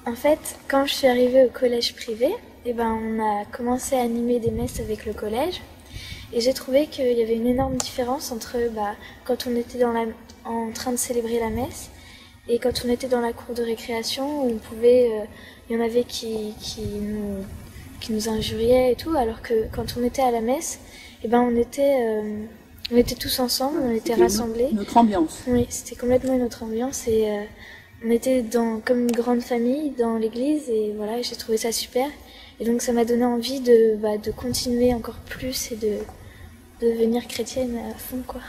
En fait, quand je suis arrivée au collège privé, on a commencé à animer des messes avec le collège. Et j'ai trouvé qu'il y avait une énorme différence entre quand on était en train de célébrer la messe et quand on était dans la cour de récréation où il y en avait qui nous injuriaient et tout, alors que quand on était à la messe, on était tous ensemble, on était rassemblés. Notre ambiance. Oui, c'était complètement une autre ambiance et on était comme une grande famille dans l'église et voilà, j'ai trouvé ça super. Et donc ça m'a donné envie de continuer encore plus et de devenir chrétienne à fond, quoi.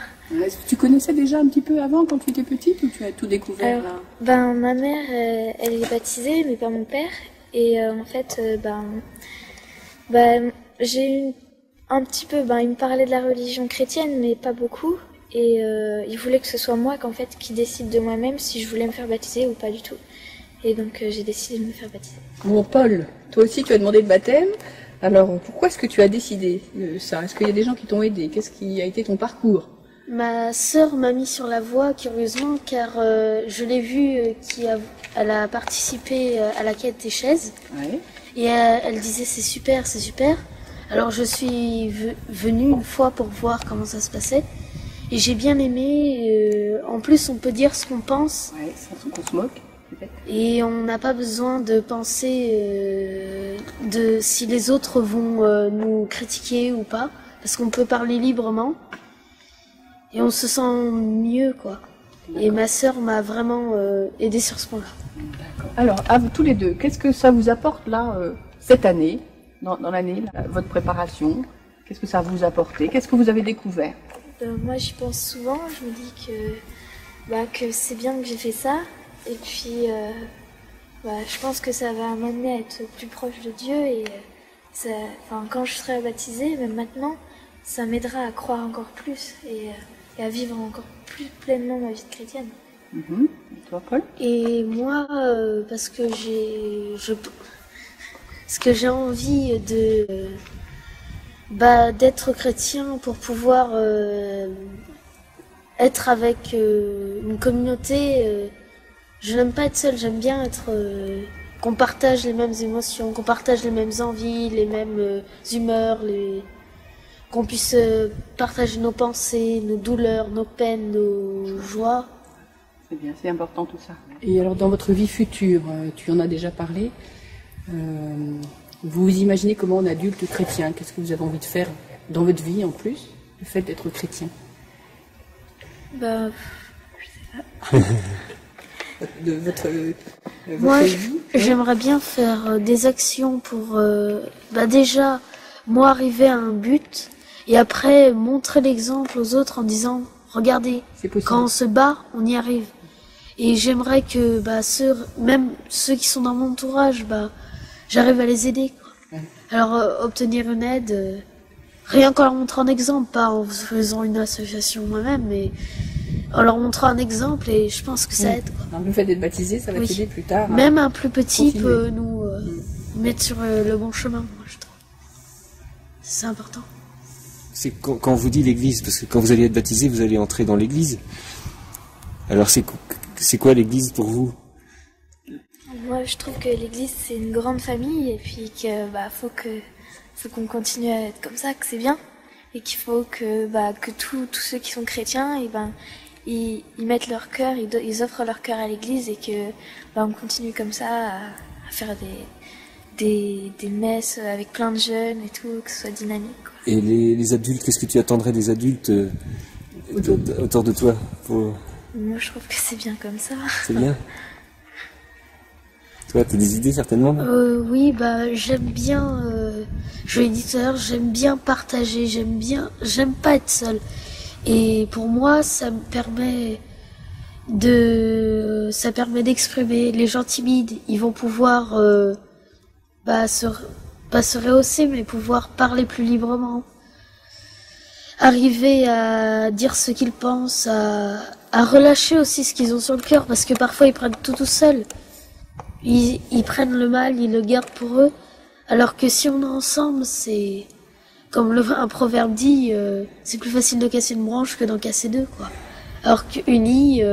Est-ce que tu connaissais déjà un petit peu avant quand tu étais petite ou tu as tout découvert là? Ma mère, elle est baptisée, mais pas mon père. Et en fait, j'ai eu un petit peu, il me parlait de la religion chrétienne, mais pas beaucoup. Et il voulait que ce soit moi qui décide de moi-même si je voulais me faire baptiser ou pas du tout. Et donc j'ai décidé de me faire baptiser. Bon, Paul, toi aussi tu as demandé le baptême. Alors pourquoi est-ce que tu as décidé ça? Est-ce qu'il y a des gens qui t'ont aidé? Qu'est-ce qui a été ton parcours? Ma sœur m'a mis sur la voie, curieusement, car je l'ai vue elle a participé à la quête des chaises. Ouais. Et elle disait c'est super, c'est super. Alors je suis venue une fois pour voir comment ça se passait. Et j'ai bien aimé. En plus, on peut dire ce qu'on pense. Ouais, sans qu'on se moque, peut-être. Et on n'a pas besoin de penser de si les autres vont nous critiquer ou pas. Parce qu'on peut parler librement. Et on se sent mieux, quoi. Et ma sœur m'a vraiment aidée sur ce point-là. D'accord. Alors, à vous tous les deux, qu'est-ce que ça vous apporte là, cette année, dans l'année, votre préparation? Qu'est-ce que ça vous a apporté? Qu'est-ce que vous avez découvert? Moi, j'y pense souvent. Je me dis que c'est bien que j'ai fait ça. Et puis, je pense que ça va m'amener à être plus proche de Dieu. Et quand je serai baptisée, même maintenant, ça m'aidera à croire encore plus et à vivre encore plus pleinement ma vie de chrétienne. Et toi, Paul? Et moi, parce que j'ai envie d'être chrétien pour pouvoir être avec une communauté. Je n'aime pas être seule, j'aime bien être qu'on partage les mêmes émotions, qu'on partage les mêmes envies, les mêmes humeurs, qu'on puisse partager nos pensées, nos douleurs, nos peines, nos joies. C'est bien, c'est important tout ça. Et alors dans votre vie future, tu en as déjà parlé, vous vous imaginez comment un adulte chrétien? Qu'est-ce que vous avez envie de faire dans votre vie en plus, le fait d'être chrétien? Je sais pas. De votre Moi, vie, j'aimerais bien faire des actions pour déjà moi arriver à un but et après montrer l'exemple aux autres en disant regardez, quand on se bat, on y arrive. Et j'aimerais que même ceux qui sont dans mon entourage, j'arrive à les aider, quoi. Ouais. Alors obtenir une aide, rien qu'en leur montrant un exemple, pas en faisant une association moi-même, mais en leur montrant un exemple, et je pense que ça aide, quoi. Le fait d'être baptisé, ça va t'aider plus tard. Même un plus petit peut nous mettre sur le bon chemin, moi, je trouve. C'est important. C'est quand on vous dit l'église, parce que quand vous allez être baptisé, vous allez entrer dans l'église. Alors c'est quoi l'église pour vous? Moi, je trouve que l'église, c'est une grande famille et puis que faut qu'on continue à être comme ça, que c'est bien. Et qu'il faut que tous ceux qui sont chrétiens, ils mettent leur cœur, ils offrent leur cœur à l'église et que on continue comme ça à faire des messes avec plein de jeunes et tout, que ce soit dynamique, quoi. Et les adultes, qu'est-ce que tu attendrais des adultes autour de toi Moi, je trouve que c'est bien comme ça. C'est bien. Toi, tu as des idées certainement? Oui, j'aime bien, je l'ai dit tout à l'heure, j'aime bien partager, j'aime pas être seule. Et pour moi, ça permet d'exprimer. Les gens timides, ils vont pouvoir se rehausser, mais pouvoir parler plus librement. Arriver à dire ce qu'ils pensent, à relâcher aussi ce qu'ils ont sur le cœur, parce que parfois ils prennent tout seuls. Ils prennent le mal, ils le gardent pour eux, alors que si on est ensemble, c'est comme un proverbe dit, c'est plus facile de casser une branche que d'en casser deux, quoi. Alors qu'unis,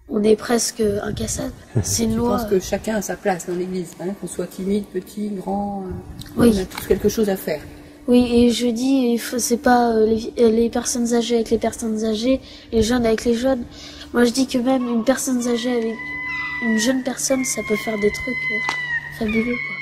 on est presque incassable. C'est une loi. Je pense que chacun a sa place dans l'église, hein, qu'on soit timide, petit, grand, oui. On a tous quelque chose à faire. Oui, et je dis, c'est pas les personnes âgées avec les personnes âgées, les jeunes avec les jeunes. Moi, je dis que même une personne âgée avec une jeune personne, ça peut faire des trucs fabuleux, quoi.